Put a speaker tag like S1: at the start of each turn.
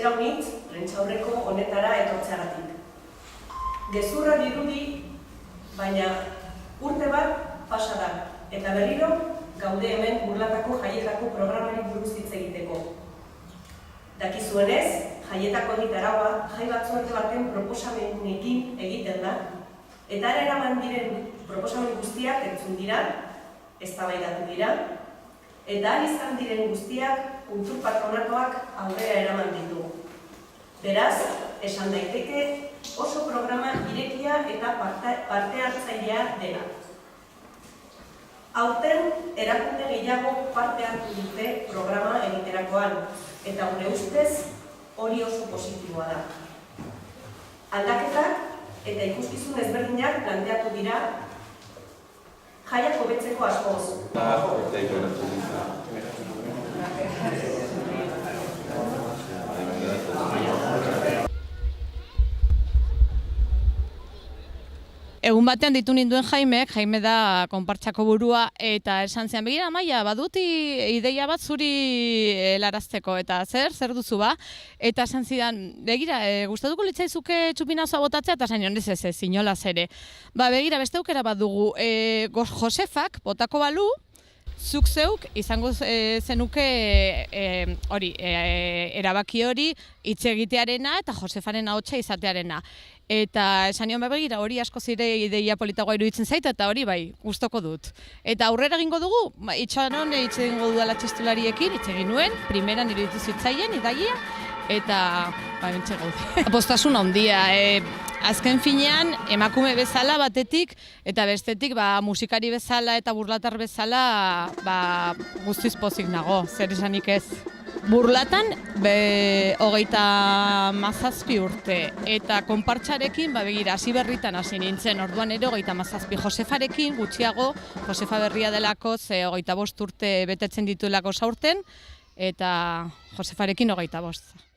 S1: esker honitz prentsaurreko honetara etortzeagatik. Gezurra dirudi, baina urte bat pasa da, eta berriro gaude hemen Burlatako jaietako programari buruz hitz egiteko. Dakizuenez, jaietako egitaraua jai batzorde baten proposamenekin egiten da, eta eraman diren proposamen guztiak entzun dira, eztabaidatu dira, eta izan diren guztiak kultur patronatuak aurrera eraman ditu. Beraz, esan daiteke oso programa irekia eta parte hartzailea dela. Aurten erakunde gehiago parte hartu dute programa egiterakoan, eta gure ustez hori oso positiboa da. Aldaketak eta ikuskizun ezberdinak planteatu dira jaiak hobetzeko asmoz.
S2: Egun batean ditu ninduen Jaime da konpartsako burua, eta esan zian, begira, Amaia, baduti ideia bat zuri helarazteko, eta zer duzu ba? Eta esan zidan, begira, gustatuko litzaizuke txupinazoa botatzea, eta zain honez ez, inolaz ere. Begira, beste aukera bat dugu, Josefak botako balu, zuk zeuk izango zenuke erabaki hori hitz egitearena eta Josefaren ahotsa izatearena. Eta esan nion begira, hori asko zire ideia politagoa iruditzen zait, eta hori bai, gustoko dut. Eta aurrera egingo dugu, itxaron hitz egingo dudala txistulariekin, hitz egin nuen, primeran iruditu zitzaien, idagia, eta bentsa gaude. Postasun handia, azken finean, emakume bezala batetik, eta bestetik musikari bezala eta burlatar bezala guztiz pozik nago, zer esanik ez. Burlatan 37 urte, eta konpartsarekin, begira, hasi berritan hasi nintzen, orduan ere 37 Josefarekin, gutxiago, Josefa berria delako, 25 urte betetzen dituelako saurten, eta Josefarekin 25.